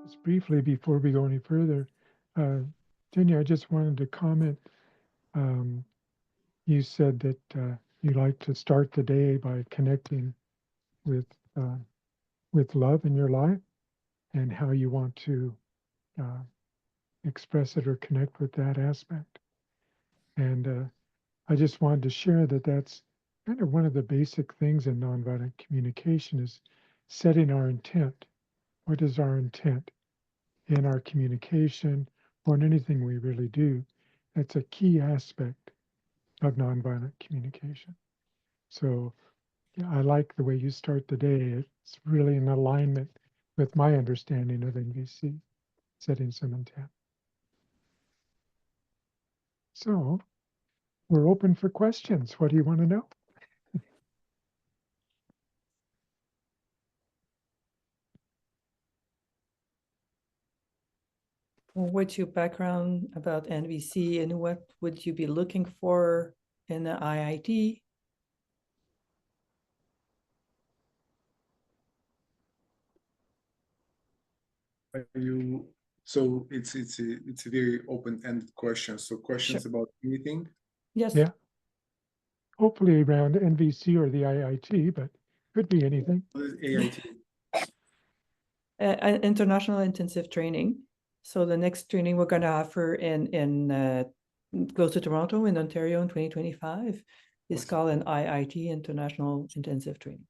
Just briefly before we go any further, Jenny, I just wanted to comment. Um, you said that you like to start the day by connecting with uh, with love in your life and how you want to uh, express it or connect with that aspect. And I just wanted to share that that's kind of one of the basic things in nonviolent communication is setting our intent. What is our intent in our communication or in anything we really do? That's a key aspect of nonviolent communication. So yeah, I like the way you start the day. It's really in alignment with my understanding of NVC, setting some intent. So we're open for questions. What do you want to know? What's your background about NVC and what would you be looking for in the IIT? So it's a very open-ended question. So questions Sure. about anything? Yes. Yeah. Hopefully around NVC or the IIT, but could be anything. What is AIT? International Intensive Training. So the next training we're going to offer in close to Toronto in Ontario in 2025 is called an IIT International Intensive Training.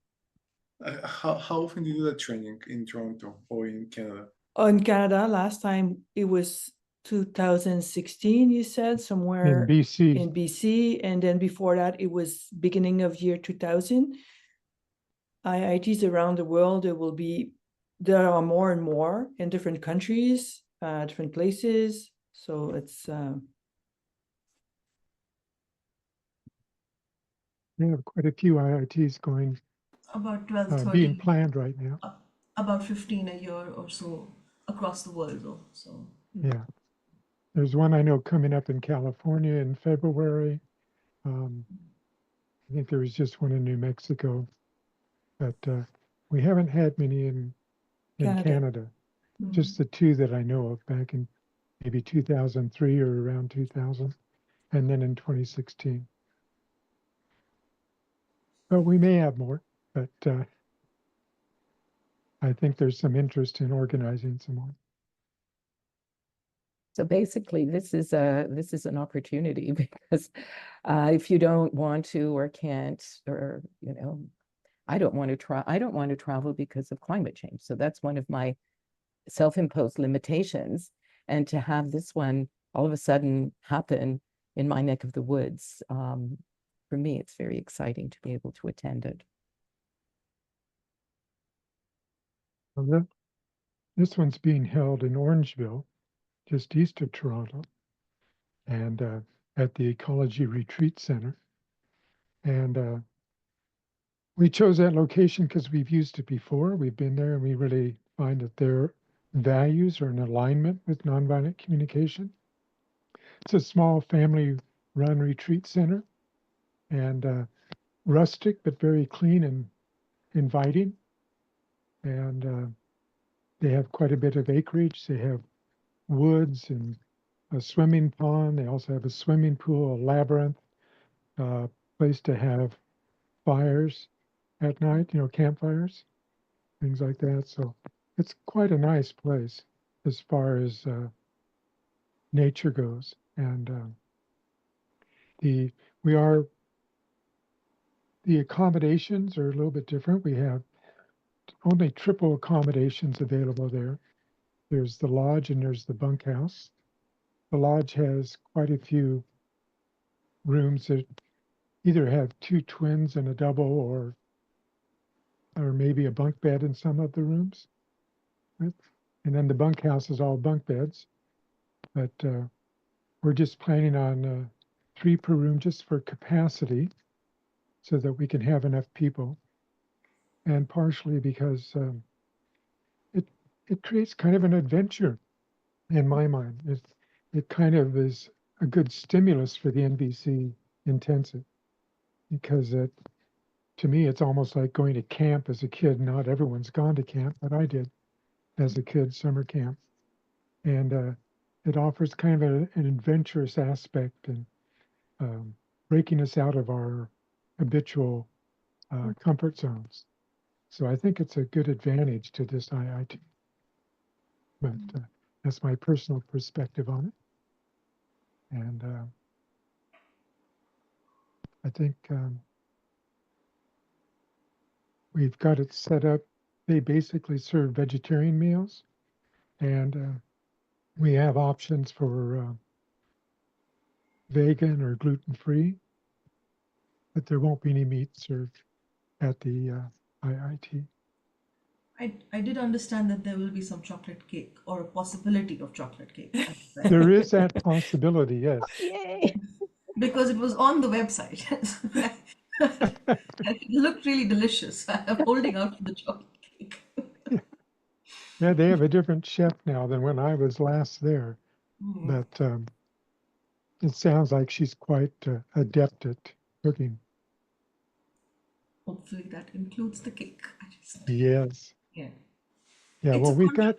How often do you do that training in Toronto or in Canada? In Canada, last time it was 2016, you said, somewhere In BC. in BC, and then before that it was beginning of year 2000. IITs around the world, there are more and more in different countries, different places. So it's We have quite a few IITs going, About 12, 13, being planned right now. about 15 a year or so across the world though. So Yeah. There's one I know coming up in California in February. I think there was just one in New Mexico, but we haven't had many in Canada. Just the two that I know of back in maybe 2003 or around 2000, and then in 2016. But we may have more, but I think there's some interest in organizing some more. So basically, this is an opportunity because if you don't want to or can't, or I don't want to travel because of climate change. So that's one of my self-imposed limitations. And to have this one all of a sudden happen in my neck of the woods, for me, it's very exciting to be able to attend it. Well, this one's being held in Orangeville, just east of Toronto, and at the Ecology Retreat Center. And we chose that location because we've used it before. We've been there and we really find that their values are in alignment with nonviolent communication. It's a small family-run retreat center and rustic, but very clean and inviting. And they have quite a bit of acreage. They have woods and a swimming pond. They also have a swimming pool, a labyrinth, place to have fires at night, campfires, things like that. So it's quite a nice place as far as nature goes. And the accommodations are a little bit different. We have only triple accommodations available there. There's the lodge and there's the bunkhouse. The lodge has quite a few rooms that either have two twins and a double or maybe a bunk bed in some of the rooms. Right? And then the bunkhouse is all bunk beds. But we're just planning on 3 per room just for capacity so that we can have enough people. And partially because it creates kind of an adventure in my mind. It kind of is a good stimulus for the NVC intensive because to me, it's almost like going to camp as a kid. Not everyone's gone to camp, but I did. as a kid, summer camp. And it offers kind of an adventurous aspect and breaking us out of our habitual comfort zones. So I think it's a good advantage to this IIT. But that's my personal perspective on it. And I think we've got it set up. They basically serve vegetarian meals, and we have options for vegan or gluten-free, but there won't be any meat served at the IIT. I did understand that there will be some chocolate cake or a possibility of chocolate cake. There is that possibility, yes. Yay! Because it was on the website. It looked really delicious. I'm holding out for the chocolate cake. Yeah, they have a different chef now than when I was last there, but it sounds like she's quite adept at cooking. Hopefully that includes the cake. Yes. Yeah. Yeah, It's well, a we've got,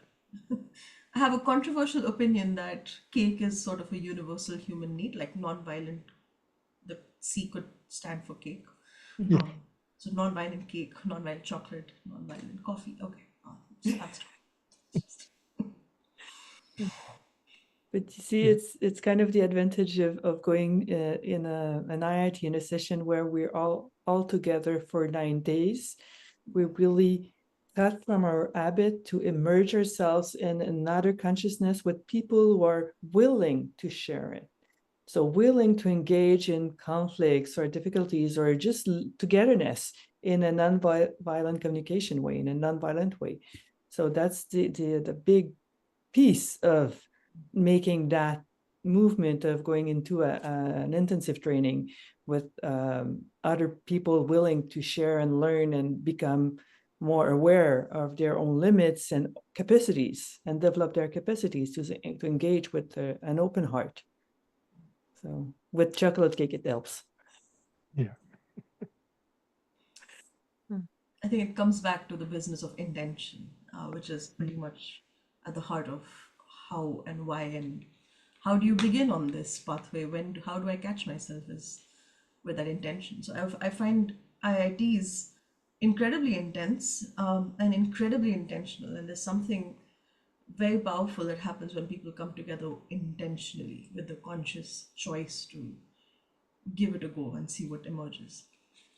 I have a controversial opinion that cake is sort of a universal human need, like non-violent. The C could stand for cake. Yeah. So non-violent cake, non-violent chocolate, non-violent coffee. Okay, just abstract. But you see, Yeah. it's kind of the advantage of going in an IIT in a session where we're all together for 9 days. We really cut from our habit to immerse ourselves in another consciousness with people who are willing to share it. So willing to engage in conflicts or difficulties or just togetherness in a non-violent communication way, in a non-violent way. So that's the big piece of making that movement of going into an intensive training with other people willing to share and learn and become more aware of their own limits and capacities and develop their capacities to engage with an open heart. So with chocolate cake, it helps. Yeah. I think it comes back to the business of intention, which is pretty much at the heart of how and why and how do you begin on this pathway? How do I catch myself with that intention? So I find IITs incredibly intense and incredibly intentional, and there's something very powerful that happens when people come together intentionally with the conscious choice to give it a go and see what emerges.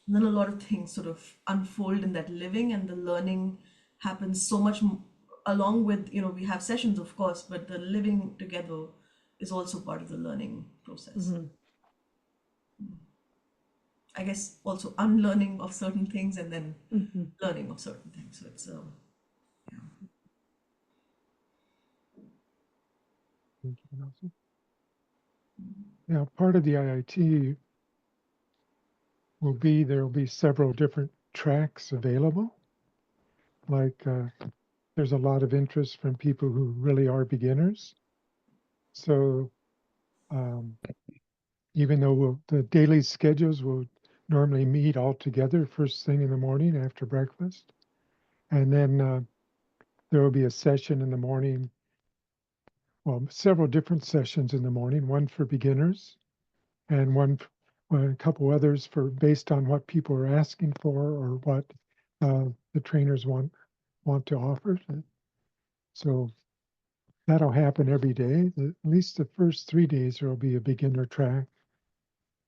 And then a lot of things sort of unfold in that living, and the learning happens so much along with, we have sessions, of course, but the living together is also part of the learning process. I guess also unlearning of certain things and then learning of certain things. So it's yeah. Thank you, Nelson. Now, part of the IIT there will be several different tracks available. Like there's a lot of interest from people who really are beginners. So even though the daily schedules will normally meet all together first thing in the morning after breakfast, and then there will be a session in the morning, well, several different sessions in the morning, one for beginners and a couple others for based on what people are asking for or what the trainers want to offer. So that'll happen every day. At least the first 3 days there will be a beginner track,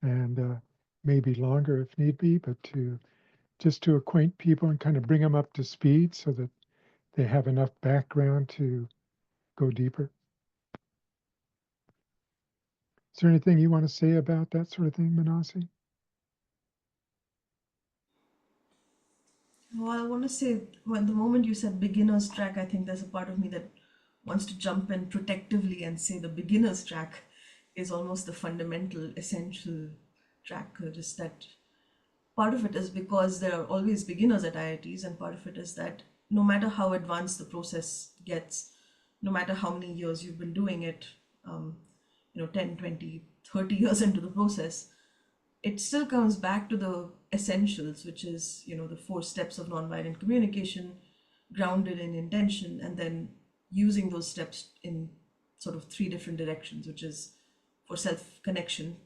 and maybe longer if need be, but just to acquaint people and kind of bring them up to speed so that they have enough background to go deeper. Is there anything you want to say about that sort of thing, Manasi? Well, I want to say, when the moment you said beginner's track, I think there's a part of me that wants to jump in protectively and say the beginner's track is almost the fundamental, essential track. Just that part of it is because there are always beginners at IITs, and part of it is that no matter how advanced the process gets, no matter how many years you've been doing it, 10, 20, 30 years into the process, it still comes back to the essentials, which is, the 4 steps of nonviolent communication, grounded in intention, and then using those steps in sort of 3 different directions, which is for self-connection,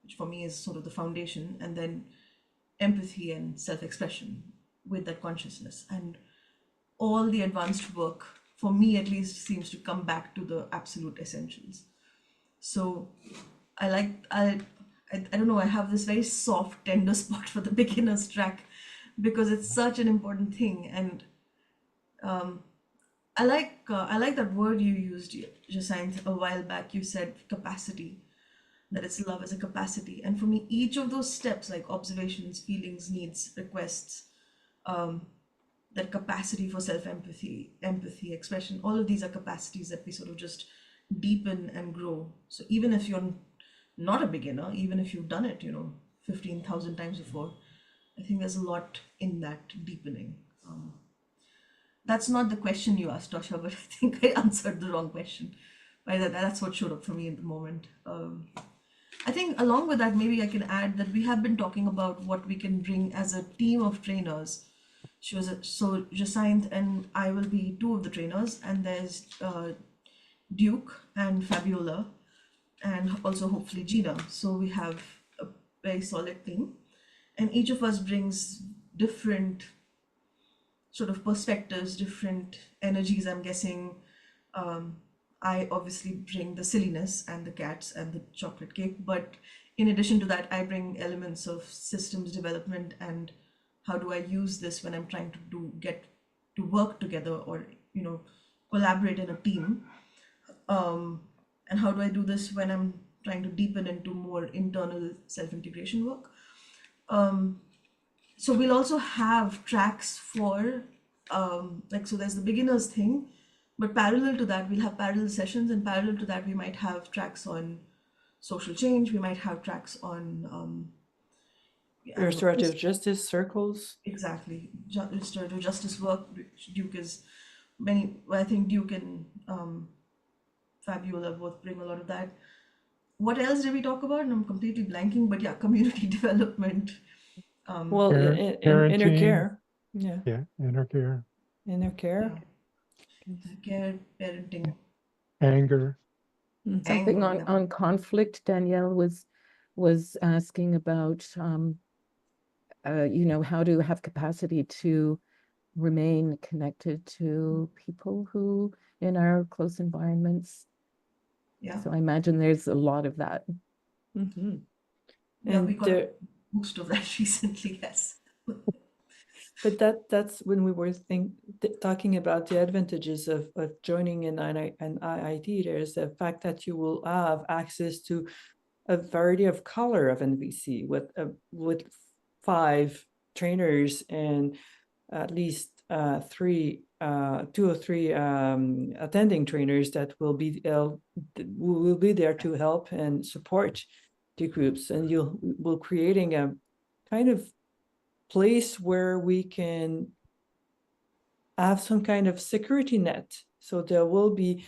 which for me is sort of the foundation, and then empathy and self-expression with that consciousness. And all the advanced work, for me at least, seems to come back to the absolute essentials. So I don't know, I have this very soft, tender spot for the beginner's track because it's such an important thing. And I like that word you used, Jacinth, a while back. You said capacity, that it's love as a capacity. And for me, each of those steps, like observations, feelings, needs, requests, that capacity for self-empathy, empathy, expression, all of these are capacities that we sort of just deepen and grow. So even if you're not a beginner, even if you've done it, 15,000 times before, I think there's a lot in that deepening. That's not the question you asked, Tosha, but I think I answered the wrong question. But that's what showed up for me at the moment. I think along with that, maybe I can add that we have been talking about what we can bring as a team of trainers. So Jacinth and I will be 2 of the trainers, and there's Duke and Fabiola, and also hopefully Gina. So we have a very solid team, and each of us brings different sort of perspectives, different energies, I'm guessing. I obviously bring the silliness and the cats and the chocolate cake, but in addition to that, I bring elements of systems development and how do I use this when I'm trying to get to work together or collaborate in a team, and how do I do this when I'm trying to deepen into more internal self-integration work. So we'll also have tracks for so there's the beginners thing, but parallel to that we'll have parallel sessions, and parallel to that we might have tracks on social change, we might have tracks on Restorative justice circles. Exactly, restorative justice work, which Duke is I think Duke and Fabiola both bring a lot of that. What else did we talk about? And I'm completely blanking, but yeah, community development. Well, inner parenting. care. Yeah, Inner care, inner care. Care, parenting, anger. Something anger, on conflict. Danielle was asking about, how to have capacity to remain connected to people who in our close environments. Yeah. So I imagine there's a lot of that. Mm-hmm. Yeah, we And got most of that recently, yes. but that's when we were talking about the advantages of joining an IIT. There's the fact that you will have access to a variety of color of NVC with 5 trainers and at least 2 or 3 attending trainers that will be there to help and support the groups, and we're creating a kind of place where we can have some kind of security net. So there will be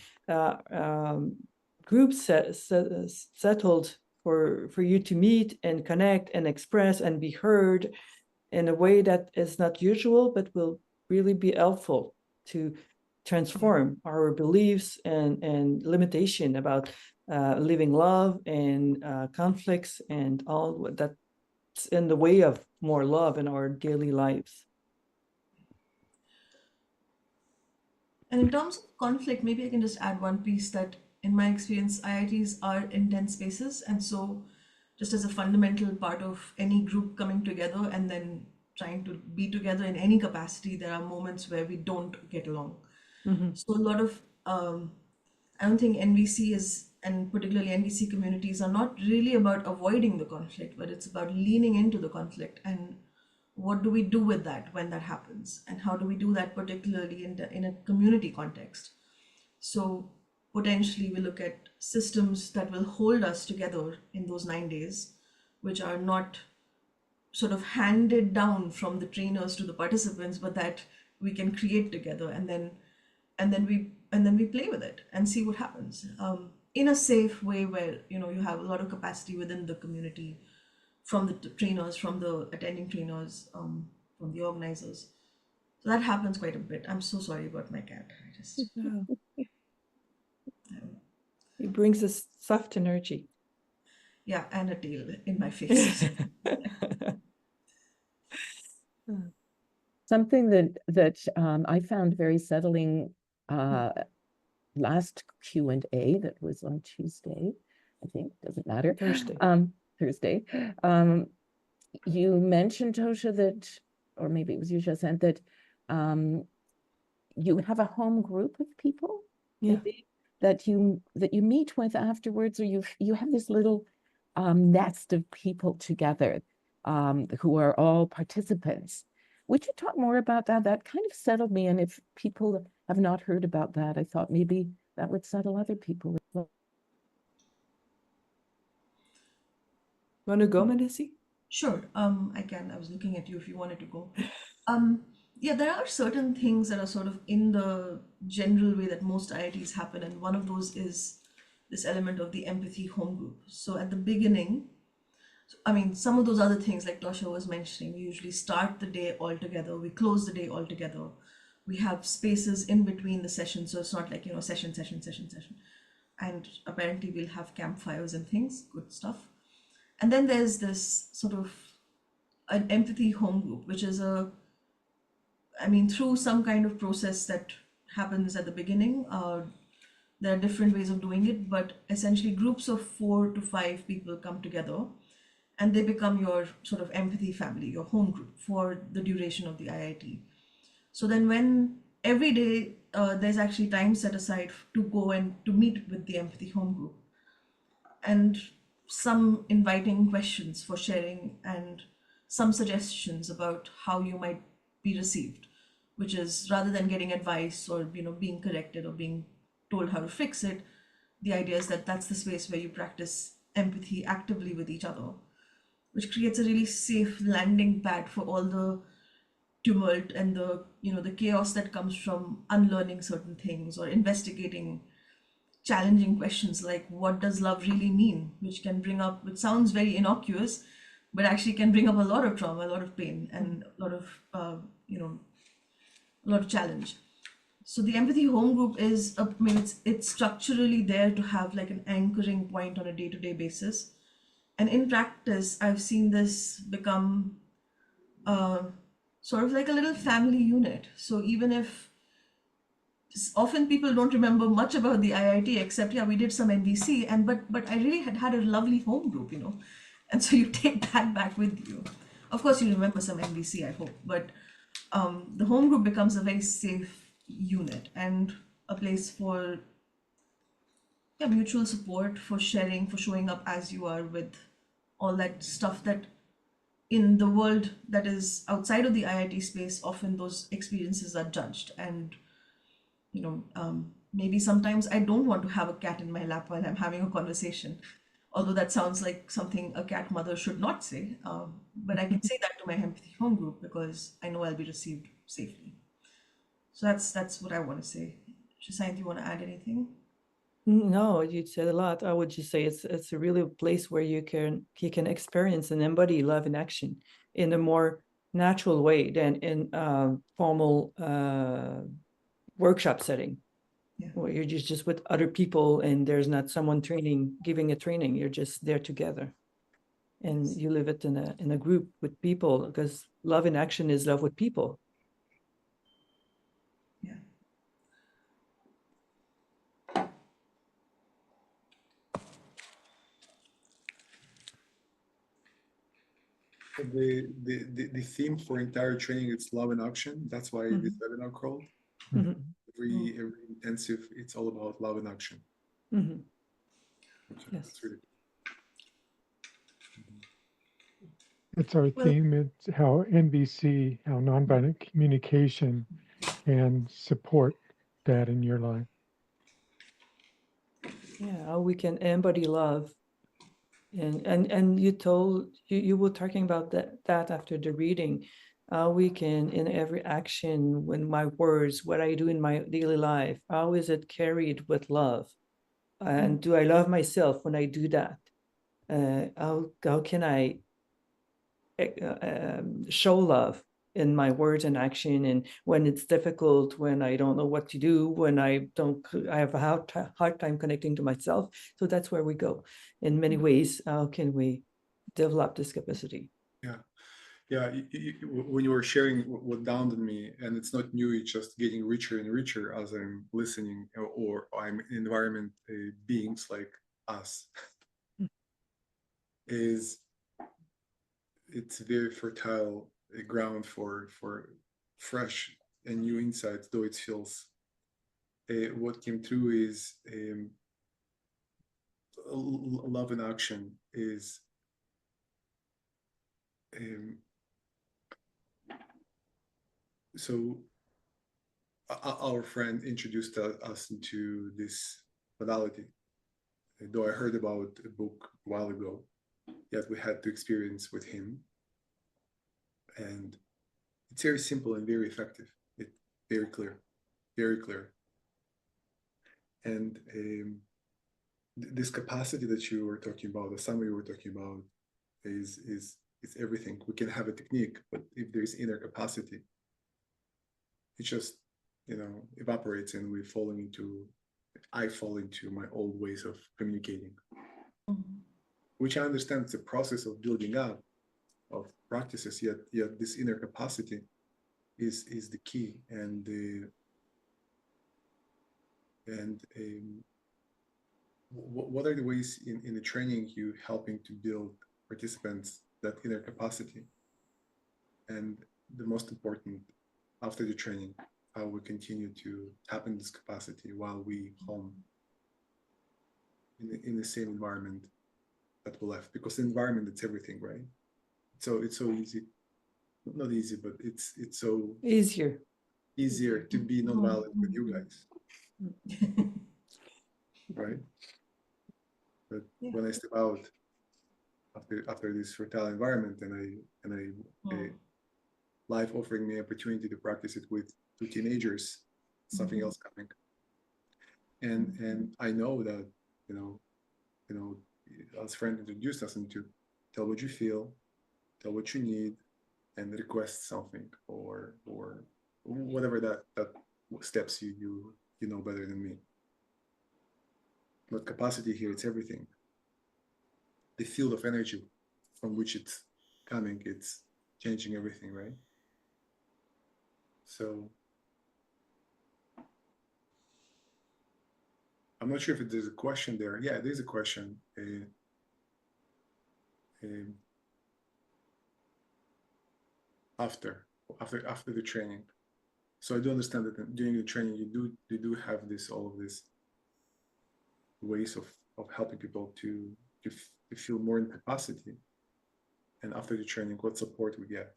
groups settled for you to meet and connect and express and be heard in a way that is not usual, but will really be helpful to transform our beliefs and limitation about living love and conflicts and all that's in the way of more love in our daily lives. And in terms of conflict, maybe I can just add one piece that in my experience, IITs are intense spaces. And so just as a fundamental part of any group coming together and then trying to be together in any capacity, there are moments where we don't get along. Mm-hmm. So a lot of, I don't think NVC is, and particularly NVC communities are not really about avoiding the conflict, but it's about leaning into the conflict and what do we do with that when that happens, and how do we do that particularly in a community context. So potentially we look at systems that will hold us together in those 9 days, which are not sort of handed down from the trainers to the participants, but that we can create together, and then we play with it and see what happens in a safe way where you have a lot of capacity within the community, from the trainers, from the attending trainers, from the organizers. So that happens quite a bit. I'm so sorry about my cat. I just Yeah. um, It brings us soft energy. yeah, and a tail in my face. Something that I found very settling last Q&A that was on Tuesday, I think, doesn't matter. Thursday. Thursday. You mentioned, Tosha, that, or maybe it was you, Jacinthe, that you have a home group of people, Yeah. maybe, that you meet with afterwards, or you have this little nest of people together who are all participants. Would you talk more about that? That kind of settled me, and if people have not heard about that, I thought maybe that would settle other people as well. Want to go, Manesi? Sure, I can. I was looking at you if you wanted to go. Yeah, there are certain things that are sort of in the general way that most IITs happen, and one of those is this element of the empathy home group. So at the beginning, I mean, some of those other things like Tosha was mentioning, we usually start the day all together, we close the day all together. We have spaces in between the sessions, so it's not like, session. And apparently we'll have campfires and things, good stuff. And then there's this sort of an empathy home group, which is through some kind of process that happens at the beginning. There are different ways of doing it, but essentially groups of 4 to 5 people come together and they become your sort of empathy family, your home group for the duration of the IIT. So then when every day there's actually time set aside to go and to meet with the empathy home group, and some inviting questions for sharing and some suggestions about how you might be received, which is rather than getting advice or being corrected or being told how to fix it, the idea is that that's the space where you practice empathy actively with each other, which creates a really safe landing pad for all the tumult and the chaos that comes from unlearning certain things or investigating challenging questions like what does love really mean, which sounds very innocuous, but actually can bring up a lot of trauma, a lot of pain, and a lot of challenge. So the empathy home group is, it's structurally there to have like an anchoring point on a day-to-day basis. And in practice, I've seen this become sort of like a little family unit. So even if often people don't remember much about the IIT except, yeah, we did some NVC, but I really had a lovely home group, and so you take that back with you. Of course, you remember some NVC, I hope, but the home group becomes a very safe unit and a place for mutual support, for sharing, for showing up as you are with all that stuff that in the world that is outside of the IIT space, often those experiences are judged. And maybe sometimes I don't want to have a cat in my lap while I'm having a conversation, although that sounds like something a cat mother should not say. But I can say that to my empathy home group because I know I'll be received safely. So that's what I want to say. Jacinthe, you want to add anything? No, you said a lot. I would just say it's a really place where you can experience and embody love in action in a more natural way than in formal workshop setting. Yeah. Where you're just with other people and there's not someone giving a training. You're just there together, and Yes. you live it in a group with people, because love in action is love with people. Yeah. The theme for entire training is love in action. That's why this webinar called. Mhm. Every intensive, it's all about love in action. Mhm. So Yes. that's really It's our Well- theme. It's how NVC, how nonviolent communication can support that in your life. Yeah, how we can embody love. And you were talking about that after the reading. We can, in every action, when my words, what I do in my daily life, how is it carried with love? And do I love myself when I do that? How can I show love in my words and action, and when it's difficult, when I don't know what to do, when I have a hard time connecting to myself. So that's where we go. In many ways, how can we develop this capacity? Yeah. Yeah, when you were sharing what dawned on me, and it's not new, it's just getting richer and richer as I'm listening, or I'm in environment beings like us, is it's very fertile ground for fresh and new insights, though it feels what came through is love in action is so our friend introduced us into this modality. Though I heard about a book a while ago, yet we had to experience with him. And it's very simple and very effective. It's very clear, very clear. And this capacity that you were talking about, the summary you were talking about, is everything. We can have a technique, but if there's inner capacity, it just evaporates, and I fall into my old ways of communicating, which I understand it's a process of building up of practices, yet this inner capacity is the key. What are the ways in the training you helping to build participants that inner capacity? And the most important, after the training, how we continue to tap in this capacity while we home in the same environment that we left, because the environment, it's everything, right? So it's so easy, not easy, but it's so Easier to be nonviolent with you guys, right? But when I step out after this fertile environment, and life offering me opportunity to practice it with 2 teenagers, something else coming, and I know that as friend introduced us into tell what you feel, tell what you need, and request something, or whatever that steps you know better than me. But capacity here, it's everything. The field of energy from which it's coming, it's changing everything, right? So I'm not sure if there's a question there. Yeah, there's a question. After the training. So I do understand that during the training you do have all of this ways of helping people to feel more in capacity. And after the training, what support we get?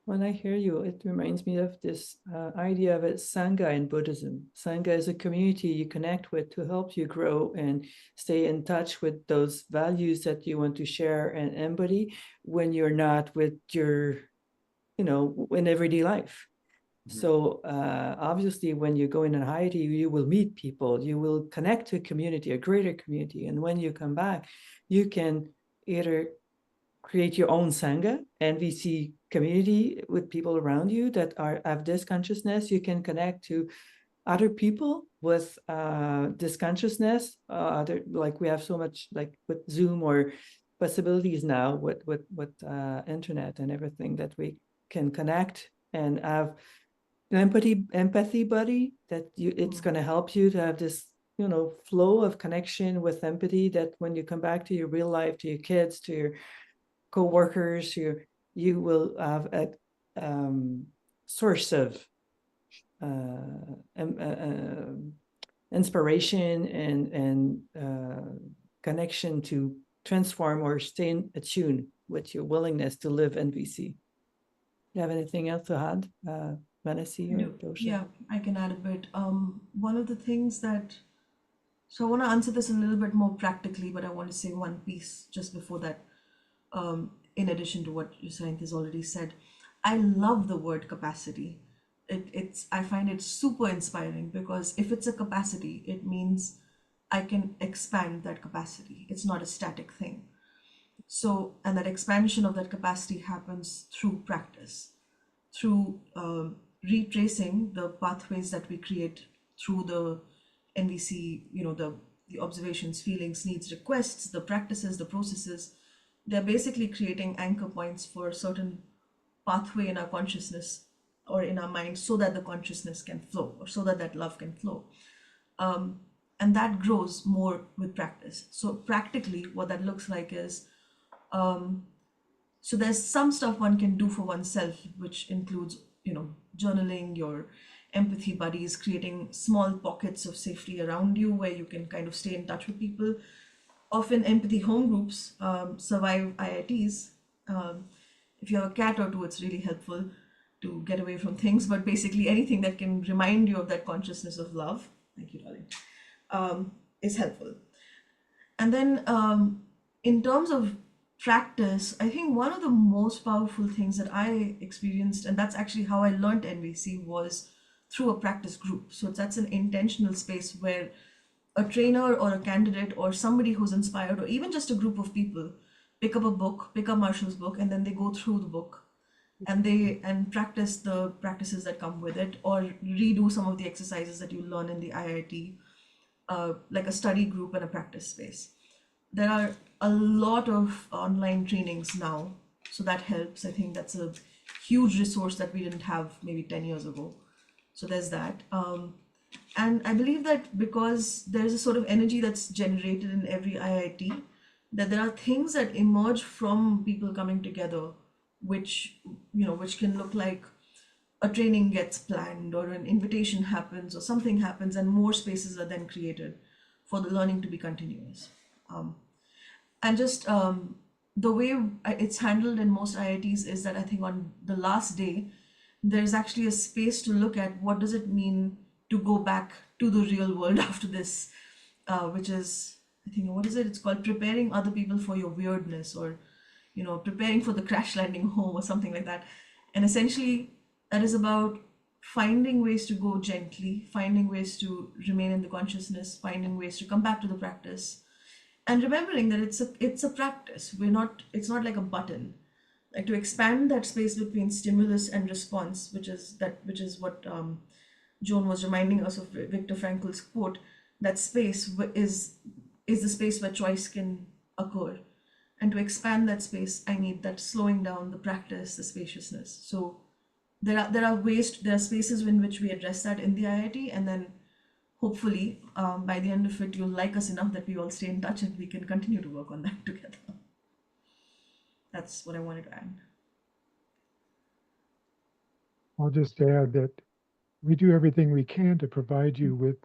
When I hear you, it reminds me of this idea of a Sangha in Buddhism. Sangha is a community you connect with to help you grow and stay in touch with those values that you want to share and embody when you're not with your, in everyday life. So obviously, when you go in an IIT, you will meet people, you will connect to a community, a greater community. And when you come back, you can either create your own Sangha, NVC community with people around you that have this consciousness. You can connect to other people with this consciousness. Like we have so much, like with Zoom or possibilities now with internet and everything, that we can connect and have an empathy buddy that it's going to help you to have this flow of connection with empathy, that when you come back to your real life, to your kids, to your co-workers, you will have a source of inspiration and connection to transform or stay in tune with your willingness to live NVC. You have anything else to add, Manasi or Dosha? Yeah, I can add a bit. One of the things so I want to answer this a little bit more practically, but I want to say one piece just before that. In addition to what Yusaint has already said, I love the word capacity. I find it super inspiring, because if it's a capacity, it means I can expand that capacity. It's not a static thing. So, and that expansion of that capacity happens through practice, through retracing the pathways that we create through the NVC, the observations, feelings, needs, requests, the practices, the processes. They're basically creating anchor points for a certain pathway in our consciousness or in our mind so that the consciousness can flow or so that that love can flow. And that grows more with practice. So practically what that looks like is, so there's some stuff one can do for oneself, which includes, journaling, your empathy buddies, creating small pockets of safety around you where you can kind of stay in touch with people. Often empathy home groups survive IITs. If you have a cat or two, it's really helpful to get away from things, but basically anything that can remind you of that consciousness of love, thank you, darling, is helpful. And then in terms of practice, I think one of the most powerful things that I experienced, and that's actually how I learned NVC, was through a practice group. So that's an intentional space where a trainer or a candidate or somebody who's inspired, or even just a group of people, pick up a book, pick up Marshall's book, and then they go through the book and practice the practices that come with it, or redo some of the exercises that you learn in the IIT, like a study group and a practice space. There are a lot of online trainings now, so that helps. I think that's a huge resource that we didn't have maybe 10 years ago. So there's that. And I believe that because there's a sort of energy that's generated in every IIT, that there are things that emerge from people coming together, which can look like a training gets planned or an invitation happens or something happens, and more spaces are then created for the learning to be continuous. And just the way it's handled in most IITs is that I think on the last day, there's actually a space to look at what does it mean to go back to the real world after this, which is, I think, what is it? It's called preparing other people for your weirdness, or, preparing for the crash landing home or something like that. And essentially that is about finding ways to go gently, finding ways to remain in the consciousness, finding ways to come back to the practice, and remembering that it's a practice. It's not like a button. Like, to expand that space between stimulus and response, which is what Joan was reminding us of Viktor Frankl's quote. That space is the space where choice can occur, and to expand that space, I need that slowing down, the practice, the spaciousness. So there are spaces in which we address that in the IIT, and then hopefully by the end of it, you'll like us enough that we all stay in touch and we can continue to work on that together. That's what I wanted to add. I'll just add that we do everything we can to provide you with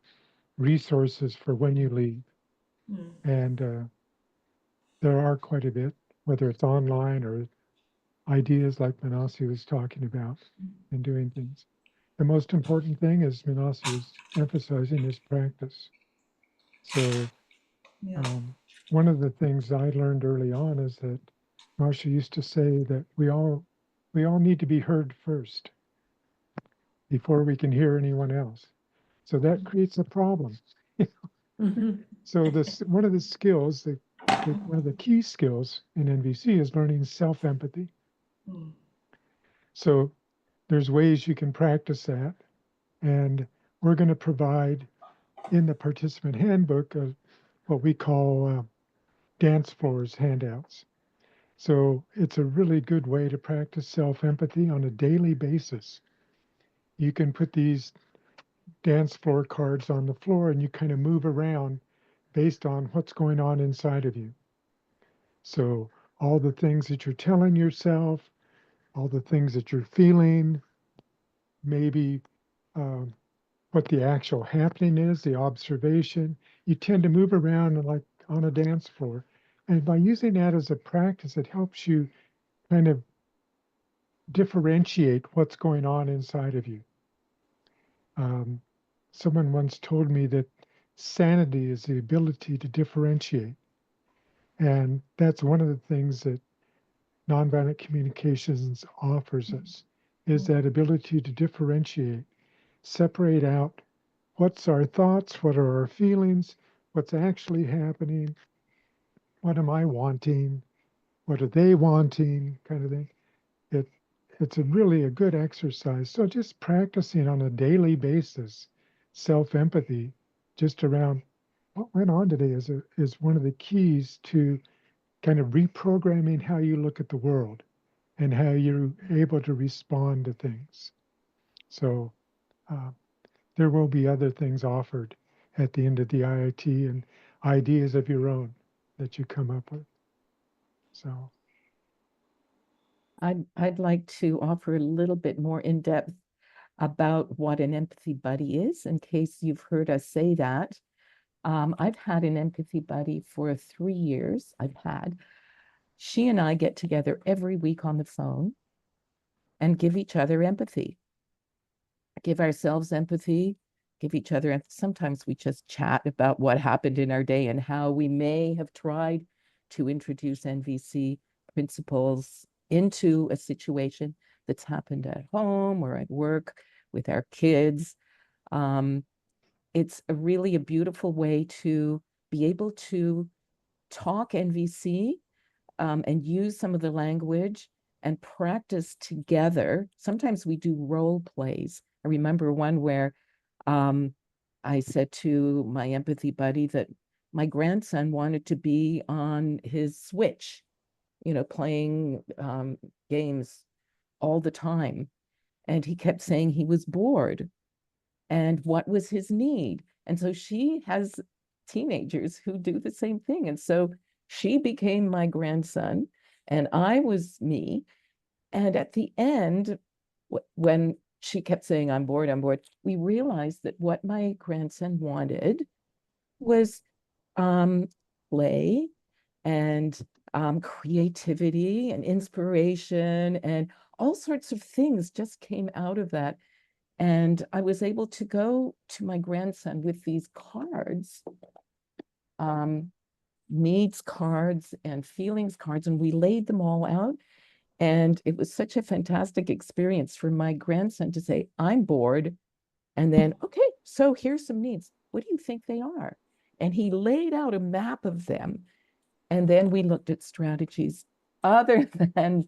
resources for when you leave. And there are quite a bit, whether it's online or ideas like Manasi was talking about, and doing things. The most important thing, as Manasi was emphasizing, is practice. So one of the things I learned early on is that Marcia used to say that we all need to be heard first before we can hear anyone else. So that creates a problem. So one of the skills, one of the key skills in NVC is learning self-empathy. So there's ways you can practice that. And we're going to provide in the participant handbook what we call dance floors handouts. So it's a really good way to practice self-empathy on a daily basis. You can put these dance floor cards on the floor and you kind of move around based on what's going on inside of you. So all the things that you're telling yourself, all the things that you're feeling, maybe what the actual happening is, the observation, you tend to move around like on a dance floor. And by using that as a practice, it helps you kind of differentiate what's going on inside of you. Someone once told me that sanity is the ability to differentiate. And that's one of the things that nonviolent communications offers us, is that ability to differentiate, separate out what's our thoughts, what are our feelings, what's actually happening, what am I wanting, what are they wanting, kind of thing. It's really a good exercise. So just practicing on a daily basis, self-empathy, just around what went on today is one of the keys to kind of reprogramming how you look at the world and how you're able to respond to things. So uh, there will be other things offered at the end of the IIT and ideas of your own that you come up with. So I'd like to offer a little bit more in-depth about what an empathy buddy is, in case you've heard us say that. I've had an empathy buddy for 3 years. She and I get together every week on the phone and give each other empathy, give ourselves empathy, give each other. Sometimes we just chat about what happened in our day and how we may have tried to introduce NVC principles into a situation that's happened at home or at work with our kids. It's really a beautiful way to be able to talk NVC and use some of the language and practice together. Sometimes we do role plays. I remember one where I said to my empathy buddy that my grandson wanted to be on his Switch, playing games all the time. And he kept saying he was bored. And what was his need? And so she has teenagers who do the same thing. And so she became my grandson, and I was me. And at the end, when she kept saying, I'm bored, we realized that what my grandson wanted was play and creativity and inspiration, and all sorts of things just came out of that. And I was able to go to my grandson with these cards, needs cards and feelings cards, and we laid them all out. And it was such a fantastic experience for my grandson to say, I'm bored. And then, okay, so here's some needs. What do you think they are? And he laid out a map of them. And then we looked at strategies other than,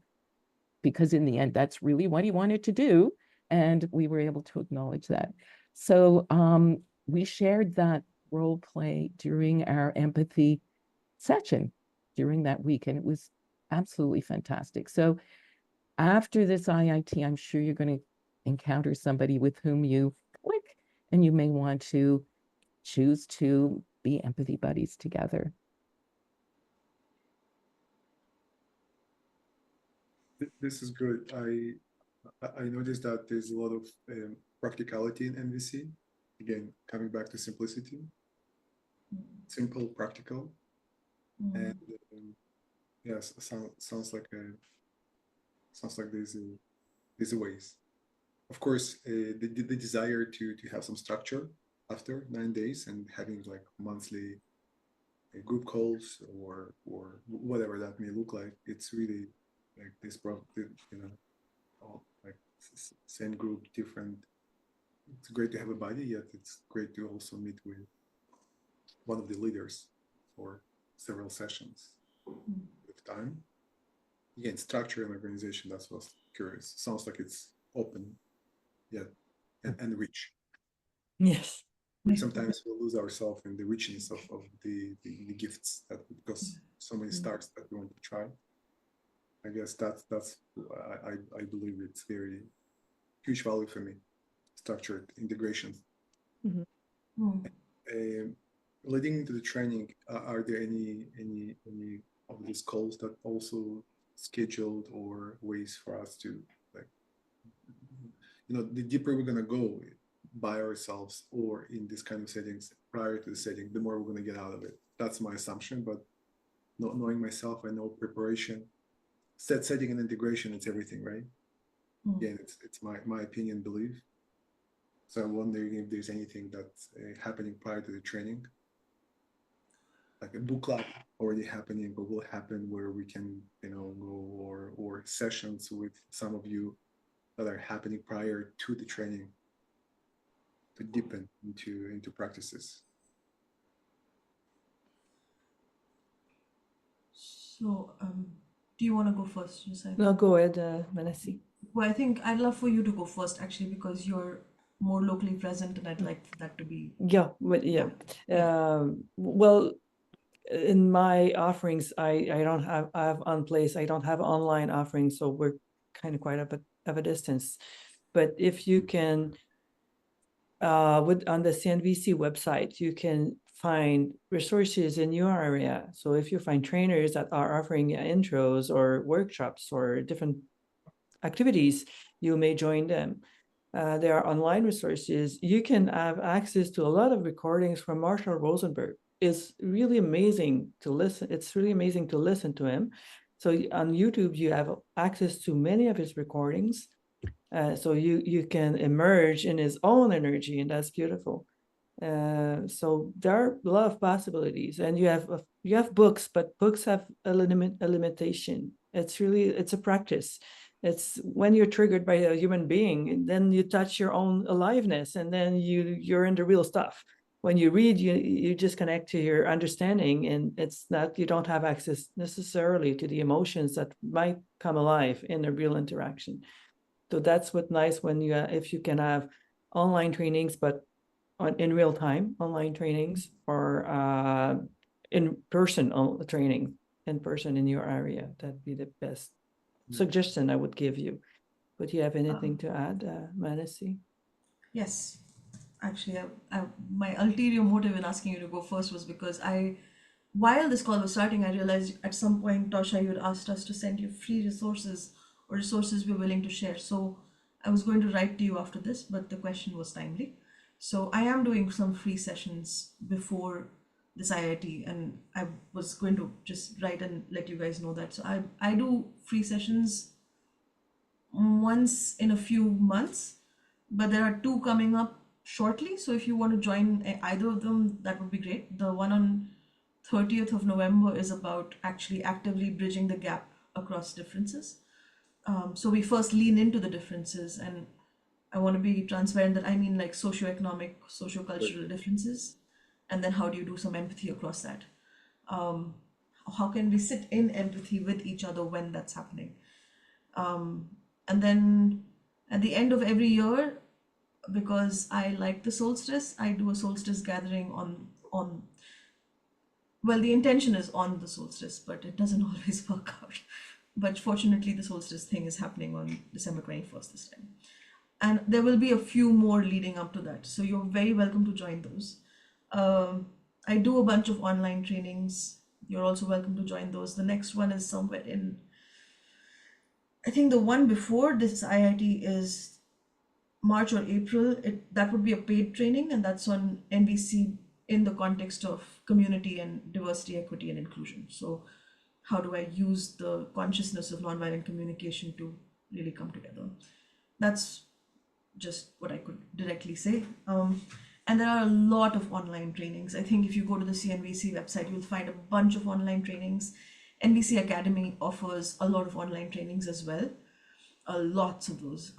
because in the end, that's really what he wanted to do. And we were able to acknowledge that. So we shared that role play during our empathy session during that week, and it was absolutely fantastic. So after this IIT, I'm sure you're going to encounter somebody with whom you click, and you may want to choose to be empathy buddies together. This is good. I noticed that there's a lot of practicality in NVC. Again, coming back to simplicity, simple, practical, and yes, sounds like there's a ways. Of course, the desire to have some structure after 9 days and having like monthly group calls or whatever that may look like. It's really like this, all like same group, different. It's great to have a buddy, yet it's great to also meet with one of the leaders for several sessions with time. Again, structure and organization, that's what's curious. Sounds like it's open, yet and rich. Yes. Sometimes we lose ourselves in the richness of the gifts that, because so many stars that we want to try. I guess that's I believe it's very huge value for me. Structured integration. Leading into the training, are there any of these calls that also scheduled or ways for us to, like, the deeper we're gonna go by ourselves or in this kind of settings prior to the setting, the more we're gonna get out of it. That's my assumption, but not knowing myself, I know preparation, setting and integration, it's everything, right? Again, it's my opinion, belief. So I'm wondering if there's anything that's happening prior to the training, like a book club already happening or will happen, where we can go, or sessions with some of you that are happening prior to the training to deepen into practices. So Do you want to go first, Josiah? No, go ahead, Manasi. Well, I think I'd love for you to go first, actually, because you're more locally present, and I'd like that to be. Yeah, yeah. Yeah. Well, in my offerings, I don't have, I have on place, I don't have online offerings, so we're kind of quite of a distance. But if you can, on the CNVC website, you can find resources in your area. So if you find trainers that are offering intros or workshops or different activities, you may join them. There are online resources. You can have access to a lot of recordings from Marshall Rosenberg. It's really amazing to listen. It's really amazing to listen to him. So on YouTube, you have access to many of his recordings. So you can emerge in his own energy, and that's beautiful. So there are a lot of possibilities, and you have books, but books have a limitation. It's a practice. It's when you're triggered by a human being, and then you touch your own aliveness, and then you're in the real stuff. When you read, you just connect to your understanding, and it's not, you don't have access necessarily to the emotions that might come alive in a real interaction. So that's what's nice when you if you can have online trainings, but in real time online trainings, or in person training in person in your area. That'd be the best suggestion I would give you. But you have anything to add, Manasi? Yes, actually, my ulterior motive in asking you to go first was because while this call was starting, I realized at some point, Tosha, you had asked us to send you free resources or resources we're willing to share. So I was going to write to you after this, but the question was timely. So I am doing some free sessions before this IIT, and I was going to just write and let you guys know that. So I do free sessions once in a few months, but there are two coming up shortly. So if you want to join either of them, that would be great. The one on 30th of November is about actually actively bridging the gap across differences. So we first lean into the differences, and I want to be transparent that I mean like socioeconomic, sociocultural differences, and then how do you do some empathy across that? How can we sit in empathy with each other when that's happening? And then at the end of every year, because I like the solstice, I do a solstice gathering on well, the intention is on the solstice, but it doesn't always work out. But fortunately, the solstice thing is happening on December 21st this time. And there will be a few more leading up to that. So you're very welcome to join those. I do a bunch of online trainings. You're also welcome to join those. The next one is somewhere in, I think the one before this IIT is March or April. That would be a paid training, and that's on NVC in the context of community and diversity, equity, and inclusion. So how do I use the consciousness of nonviolent communication to really come together? That's just what I could directly say. And there are a lot of online trainings. I think if you go to the CNVC website, you'll find a bunch of online trainings. NVC Academy offers a lot of online trainings as well. Lots of those.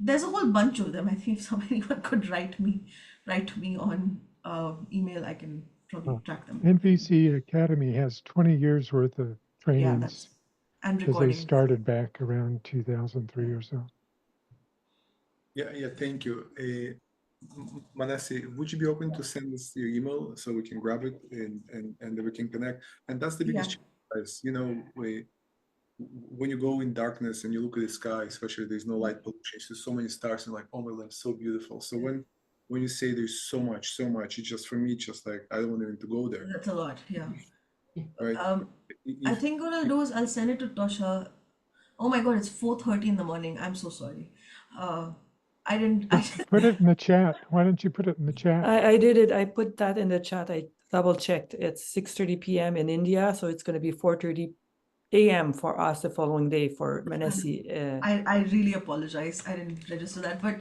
There's a whole bunch of them. I think if anyone could write me on email, I can probably track them. NVC Academy has 20 years worth of Yeah, trainings and because they recording. started back around 2003 or so. Yeah, thank you. Manasi, would you be open to send us your email so we can grab it and then we can connect? And that's the biggest challenge, you know, when you go in darkness and you look at the sky, especially there's no light pollution, there's so many stars and like, oh my God, it's so beautiful. So when you say there's so much, it's just for me, just like I don't want even to go there. That's a lot, yeah. Right. I think what I'll do is I'll send it to Tosha. Oh my God, it's 4:30 in the morning. I'm so sorry. I didn't. Put it in the chat. Why don't you put it in the chat? I did it. I put that in the chat. I double checked. It's 6:30 p.m. in India, so it's going to be 4:30 a.m. for us the following day for Manasi. I really apologize. I didn't register that, but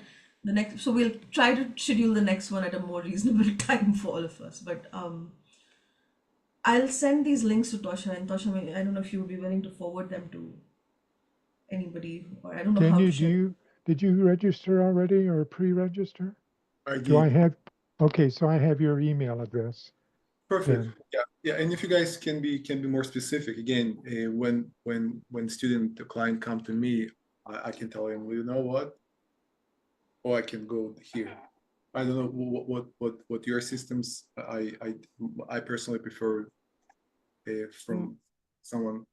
so we'll try to schedule the next one at a more reasonable time for all of us. But I'll send these links to Tosha, and Tosha, I don't know if you would be willing to forward them to anybody, or I don't know how to did you register already or pre-register? I Do I did. have? Okay, so I have your email address. Perfect. then Yeah. And if you guys can be more specific, again, when student the client come to me, I can tell him, well, you know what? Or I can go here. I don't know what your systems. I personally prefer from someone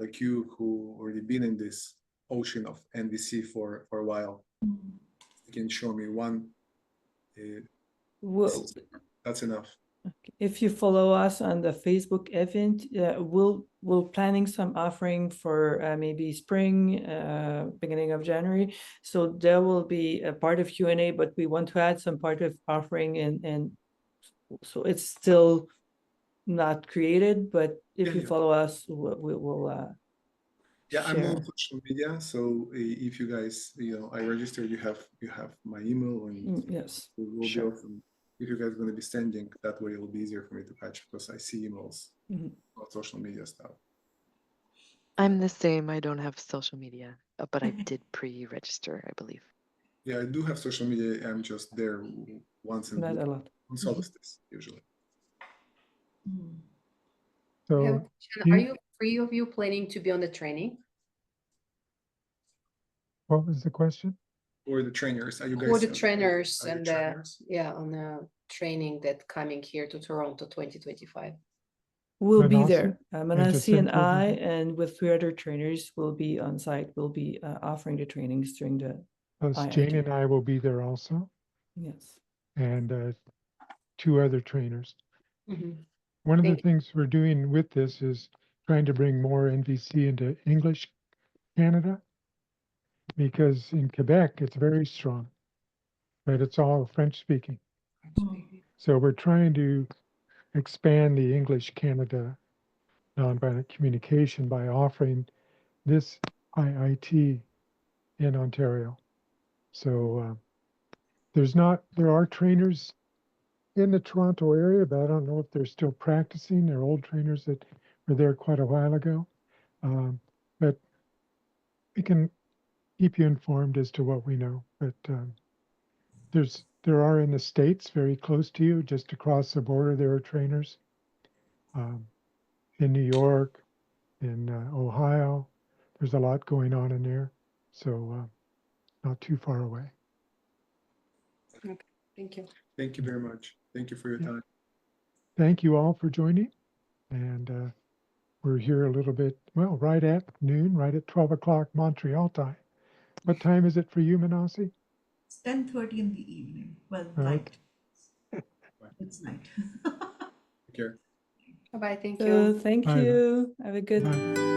like you who already been in this ocean of NVC for a while. You can show me one. Well, That's enough. if you follow us on the Facebook event, we'll planning some offering for maybe spring, beginning of January. So there will be a part of Q&A, but we want to add some part of offering, and so it's still not created. But if you Yeah. follow us, we will Yeah, I'm share. on social media, so if you guys, I registered, you have my email, and Yes, we'll sure. be awesome. If you guys are going to be sending, that way it'll be easier for me to catch because I see emails on social media stuff. I'm the same. I don't have social media, but I did pre-register, I believe. Yeah, I do have social media. I'm just there once in Not a lot. on solstice usually. so I have a question. do Are you- you three of you planning to be on the training? what was the question? Or the trainers, are you guys? For the trainers are you and trainers? on the training that coming here to Toronto 2025. We'll be Manasi? there. Manasi and Jacinth will be I, there. and with 3 other trainers, will be on site. We'll be offering the trainings during the Plus Jane IIT. and I will be there also, Yes. and 2 other trainers. Mhm. One of the Thank you. things we're doing with this is trying to bring more NVC into English Canada, because in Quebec, it's very strong, but it's all French speaking. So we're trying to expand the English Canada nonviolent communication by offering this IIT in Ontario. So there are trainers in the Toronto area, but I don't know if they're still practicing. They're old trainers that were there quite a while ago. But we can keep you informed as to what we know. But there are in the States very close to you, just across the border, there are trainers in New York, in Ohio. There's a lot going on in there. So not too far away. Thank you. Thank you very much. Thank you for your Yeah. time. Thank you all for joining. And we're here a little bit, well, right at noon, right at 12 o'clock Montreal time. What time is it for you, Manasi? It's 10:30 in the evening. Well, Right. night. It's night. Take care. Bye-bye. Thank So you. thank Bye. you. Have a good Bye.